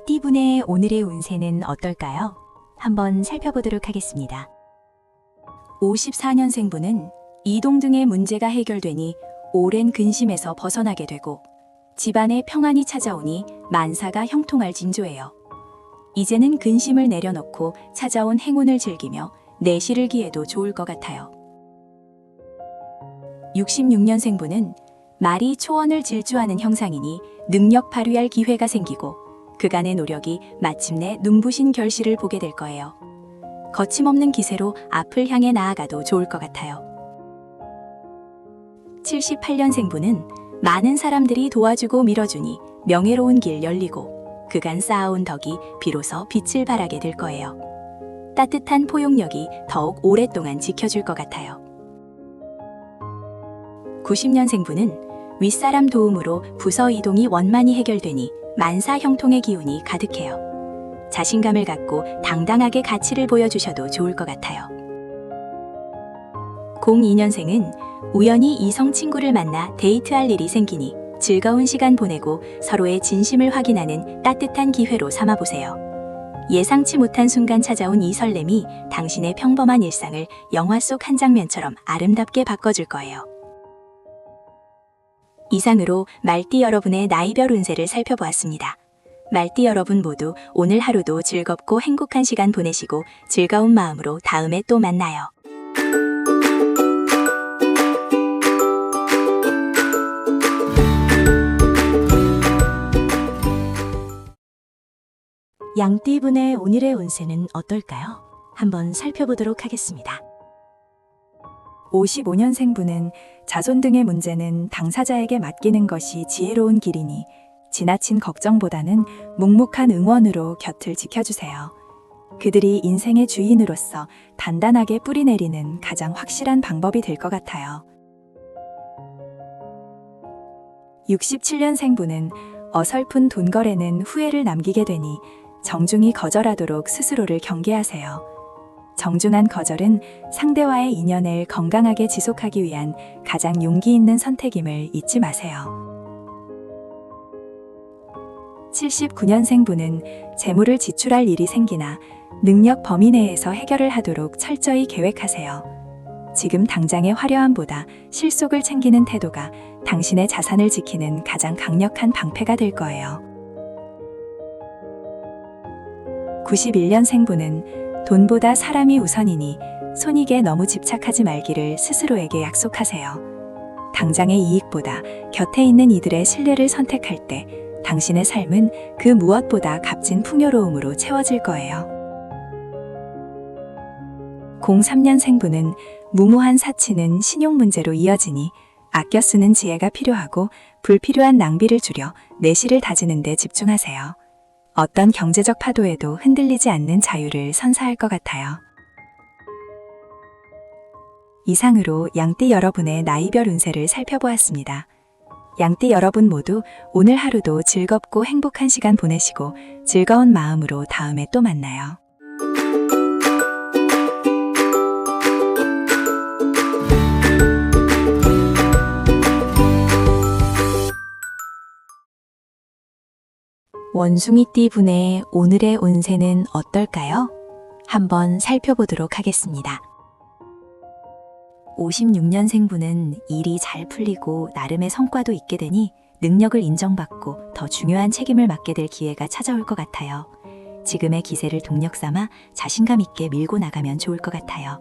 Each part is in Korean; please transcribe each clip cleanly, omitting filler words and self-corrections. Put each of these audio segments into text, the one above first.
띠분의 오늘의 운세는 어떨까요? 한번 살펴보도록 하겠습니다. 54년생분은 이동 등의 문제가 해결되니 오랜 근심에서 벗어나게 되고 집안에 평안이 찾아오니 만사가 형통할 징조예요. 이제는 근심을 내려놓고 찾아온 행운을 즐기며 내실을 기해도 좋을 것 같아요. 66년생분은 말이 초원을 질주하는 형상이니 능력 발휘할 기회가 생기고 그간의 노력이 마침내 눈부신 결실을 보게 될 거예요. 거침없는 기세로 앞을 향해 나아가도 좋을 것 같아요. 78년생분은 많은 사람들이 도와주고 밀어주니 명예로운 길 열리고 그간 쌓아온 덕이 비로소 빛을 발하게 될 거예요. 따뜻한 포용력이 더욱 오랫동안 지켜줄 것 같아요. 90년생분은 윗사람 도움으로 부서 이동이 원만히 해결되니 만사 형통의 기운이 가득해요. 자신감을 갖고 당당하게 가치를 보여주셔도 좋을 것 같아요. 02년생은 우연히 이성 친구를 만나 데이트할 일이 생기니 즐거운 시간 보내고 서로의 진심을 확인하는 따뜻한 기회로 삼아보세요. 예상치 못한 순간 찾아온 이 설렘이 당신의 평범한 일상을 영화 속 한 장면처럼 아름답게 바꿔줄 거예요. 이상으로 말띠 여러분의 나이별 운세를 살펴보았습니다. 말띠 여러분 모두 오늘 하루도 즐겁고 행복한 시간 보내시고 즐거운 마음으로 다음에 또 만나요. 양띠분의 오늘의 운세는 어떨까요? 한번 살펴보도록 하겠습니다. 55년생분은 자손 등의 문제는 당사자에게 맡기는 것이 지혜로운 길이니 지나친 걱정보다는 묵묵한 응원으로 곁을 지켜주세요. 그들이 인생의 주인으로서 단단하게 뿌리내리는 가장 확실한 방법이 될 것 같아요. 67년생분은 어설픈 돈거래는 후회를 남기게 되니 정중히 거절하도록 스스로를 경계하세요. 정중한 거절은 상대와의 인연을 건강하게 지속하기 위한 가장 용기 있는 선택임을 잊지 마세요. 79년생분은 재물을 지출할 일이 생기나 능력 범위 내에서 해결을 하도록 철저히 계획하세요. 지금 당장의 화려함보다 실속을 챙기는 태도가 당신의 자산을 지키는 가장 강력한 방패가 될 거예요. 91년생분은 돈보다 사람이 우선이니 손익에 너무 집착하지 말기를 스스로에게 약속하세요. 당장의 이익보다 곁에 있는 이들의 신뢰를 선택할 때 당신의 삶은 그 무엇보다 값진 풍요로움으로 채워질 거예요. 03년생분은 무모한 사치는 신용 문제로 이어지니 아껴 쓰는 지혜가 필요하고 불필요한 낭비를 줄여 내실을 다지는 데 집중하세요. 어떤 경제적 파도에도 흔들리지 않는 자유를 선사할 것 같아요. 이상으로 양띠 여러분의 나이별 운세를 살펴보았습니다. 양띠 여러분 모두 오늘 하루도 즐겁고 행복한 시간 보내시고 즐거운 마음으로 다음에 또 만나요. 원숭이띠 분의 오늘의 운세는 어떨까요? 한번 살펴보도록 하겠습니다. 56년생분은 일이 잘 풀리고 나름의 성과도 있게 되니 능력을 인정받고 더 중요한 책임을 맡게 될 기회가 찾아올 것 같아요. 지금의 기세를 동력 삼아 자신감 있게 밀고 나가면 좋을 것 같아요.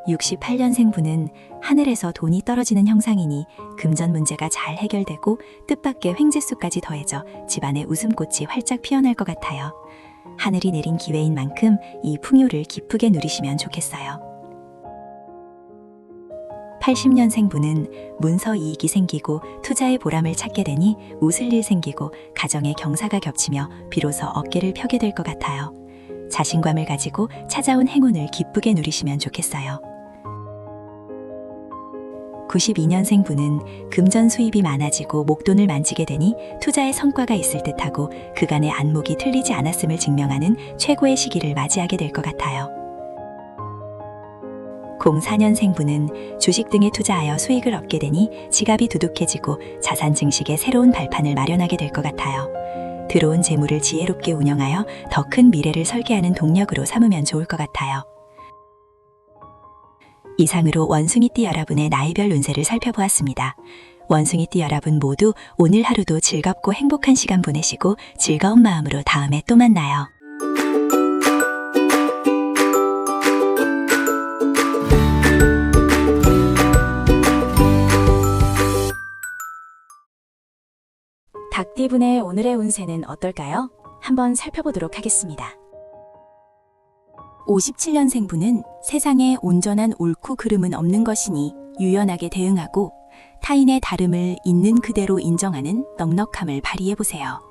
68년생분은 하늘에서 돈이 떨어지는 형상이니 금전 문제가 잘 해결되고 뜻밖의 횡재수까지 더해져 집안의 웃음꽃이 활짝 피어날 것 같아요. 하늘이 내린 기회인 만큼 이 풍요를 기쁘게 누리시면 좋겠어요. 80년생분은 문서 이익이 생기고 투자의 보람을 찾게 되니 웃을 일 생기고 가정의 경사가 겹치며 비로소 어깨를 펴게 될 것 같아요. 자신감을 가지고 찾아온 행운을 기쁘게 누리시면 좋겠어요. 92년생분은 금전 수입이 많아지고 목돈을 만지게 되니 투자에 성과가 있을 듯하고 그간의 안목이 틀리지 않았음을 증명하는 최고의 시기를 맞이하게 될 것 같아요. 04년생분은 주식 등에 투자하여 수익을 얻게 되니 지갑이 두둑해지고 자산 증식의 새로운 발판을 마련하게 될 것 같아요. 들어온 재물을 지혜롭게 운영하여 더 큰 미래를 설계하는 동력으로 삼으면 좋을 것 같아요. 이상으로 원숭이띠 여러분의 나이별 운세를 살펴보았습니다. 원숭이띠 여러분 모두 오늘 하루도 즐겁고 행복한 시간 보내시고 즐거운 마음으로 다음에 또 만나요. 닭띠분의 오늘의 운세는 어떨까요? 한번 살펴보도록 하겠습니다. 57년생분은 세상에 온전한 옳고 그름은 없는 것이니 유연하게 대응하고 타인의 다름을 있는 그대로 인정하는 넉넉함을 발휘해보세요.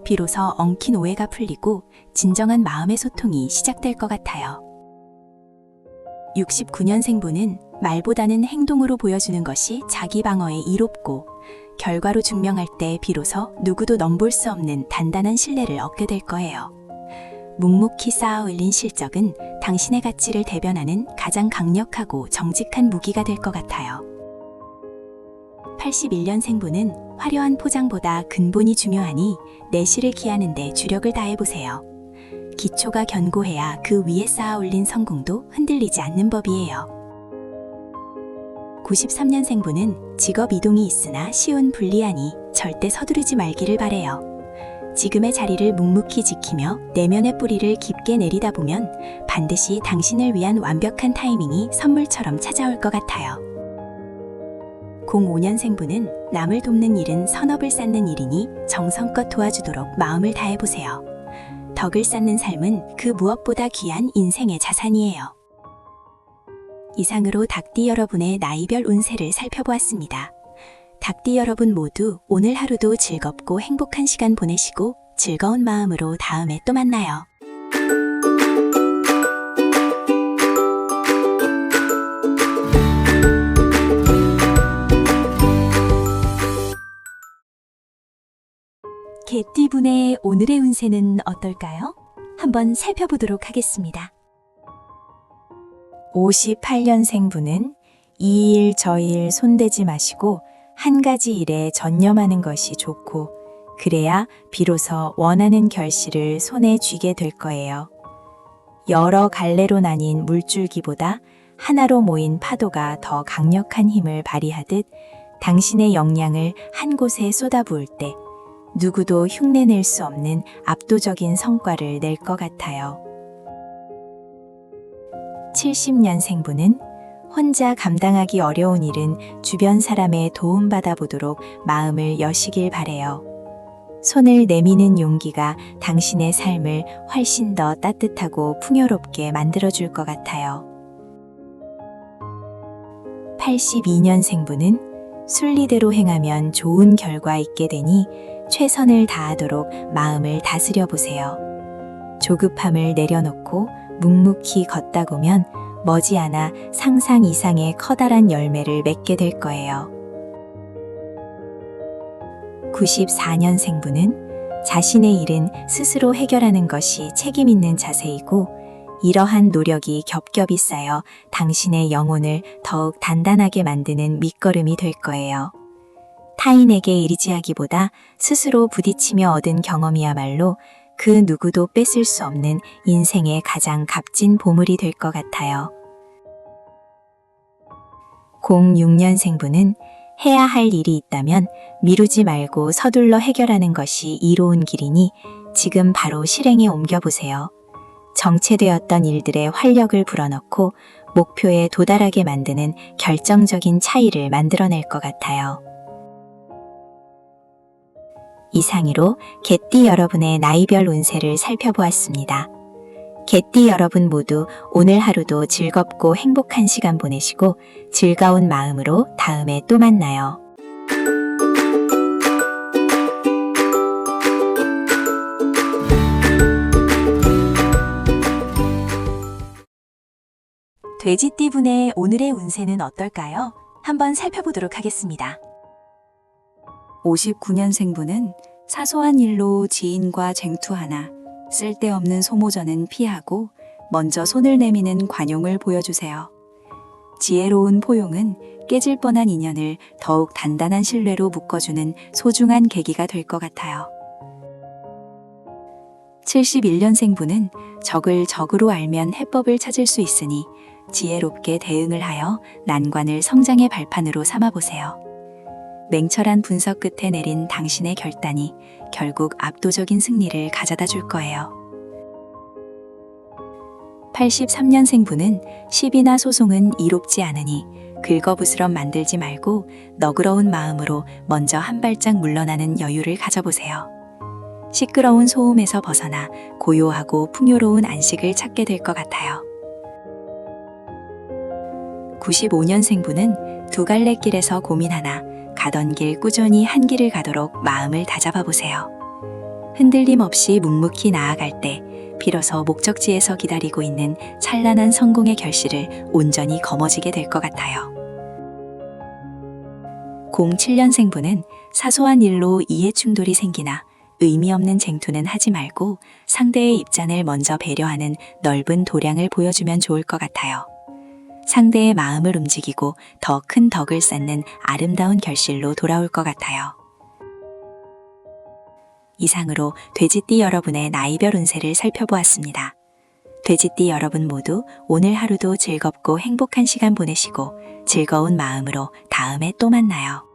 비로소 엉킨 오해가 풀리고 진정한 마음의 소통이 시작될 것 같아요. 69년생분은 말보다는 행동으로 보여주는 것이 자기 방어에 이롭고 결과로 증명할 때 비로소 누구도 넘볼 수 없는 단단한 신뢰를 얻게 될 거예요. 묵묵히 쌓아 올린 실적은 당신의 가치를 대변하는 가장 강력하고 정직한 무기가 될 것 같아요. 81년생분은 화려한 포장보다 근본이 중요하니 내실을 기하는 데 주력을 다해보세요. 기초가 견고해야 그 위에 쌓아 올린 성공도 흔들리지 않는 법이에요. 93년생분은 직업 이동이 있으나 쉬운 불리하니 절대 서두르지 말기를 바래요. 지금의 자리를 묵묵히 지키며 내면의 뿌리를 깊게 내리다 보면 반드시 당신을 위한 완벽한 타이밍이 선물처럼 찾아올 것 같아요. 05년생분은 남을 돕는 일은 선업을 쌓는 일이니 정성껏 도와주도록 마음을 다해보세요. 덕을 쌓는 삶은 그 무엇보다 귀한 인생의 자산이에요. 이상으로 닭띠 여러분의 나이별 운세를 살펴보았습니다. 닭띠 여러분 모두 오늘 하루도 즐겁고 행복한 시간 보내시고 즐거운 마음으로 다음에 또 만나요. 개띠분의 오늘의 운세는 어떨까요? 한번 살펴보도록 하겠습니다. 58년생분은 이 일 저 일 손대지 마시고 한 가지 일에 전념하는 것이 좋고 그래야 비로소 원하는 결실을 손에 쥐게 될 거예요. 여러 갈래로 나뉜 물줄기보다 하나로 모인 파도가 더 강력한 힘을 발휘하듯 당신의 역량을 한 곳에 쏟아부을 때 누구도 흉내낼 수 없는 압도적인 성과를 낼 것 같아요. 70년생분은 혼자 감당하기 어려운 일은 주변 사람의 도움받아 보도록 마음을 여시길 바래요. 손을 내미는 용기가 당신의 삶을 훨씬 더 따뜻하고 풍요롭게 만들어줄 것 같아요. 82년생분은 순리대로 행하면 좋은 결과 있게 되니 최선을 다하도록 마음을 다스려 보세요. 조급함을 내려놓고 묵묵히 걷다 보면 머지않아 상상 이상의 커다란 열매를 맺게 될 거예요. 94년생분은 자신의 일은 스스로 해결하는 것이 책임 있는 자세이고 이러한 노력이 겹겹이 쌓여 당신의 영혼을 더욱 단단하게 만드는 밑거름이 될 거예요. 타인에게 의지하기보다 스스로 부딪히며 얻은 경험이야말로 그 누구도 뺏을 수 없는 인생의 가장 값진 보물이 될 것 같아요. 06년생분은 해야 할 일이 있다면 미루지 말고 서둘러 해결하는 것이 이로운 길이니 지금 바로 실행에 옮겨보세요. 정체되었던 일들에 활력을 불어넣고 목표에 도달하게 만드는 결정적인 차이를 만들어낼 것 같아요. 이상으로 개띠 여러분의 나이별 운세를 살펴보았습니다. 개띠 여러분 모두 오늘 하루도 즐겁고 행복한 시간 보내시고 즐거운 마음으로 다음에 또 만나요. 돼지띠분의 오늘의 운세는 어떨까요? 한번 살펴보도록 하겠습니다. 59년생분은 사소한 일로 지인과 쟁투하나 쓸데없는 소모전은 피하고 먼저 손을 내미는 관용을 보여주세요. 지혜로운 포용은 깨질 뻔한 인연을 더욱 단단한 신뢰로 묶어주는 소중한 계기가 될 것 같아요. 71년생분은 적을 적으로 알면 해법을 찾을 수 있으니 지혜롭게 대응을 하여 난관을 성장의 발판으로 삼아보세요. 냉철한 분석 끝에 내린 당신의 결단이 결국 압도적인 승리를 가져다 줄 거예요. 83년생분은 시비나 소송은 이롭지 않으니 긁어부스럼 만들지 말고 너그러운 마음으로 먼저 한 발짝 물러나는 여유를 가져보세요. 시끄러운 소음에서 벗어나 고요하고 풍요로운 안식을 찾게 될 것 같아요. 95년생분은 두 갈래 길에서 고민하나 가던 길 꾸준히 한 길을 가도록 마음을 다잡아 보세요. 흔들림 없이 묵묵히 나아갈 때 비로소 목적지에서 기다리고 있는 찬란한 성공의 결실을 온전히 거머쥐게 될 것 같아요. 07년생분은 사소한 일로 이해 충돌이 생기나 의미 없는 쟁투는 하지 말고 상대의 입장을 먼저 배려하는 넓은 도량을 보여주면 좋을 것 같아요. 상대의 마음을 움직이고 더 큰 덕을 쌓는 아름다운 결실로 돌아올 것 같아요. 이상으로 돼지띠 여러분의 나이별 운세를 살펴보았습니다. 돼지띠 여러분 모두 오늘 하루도 즐겁고 행복한 시간 보내시고 즐거운 마음으로 다음에 또 만나요.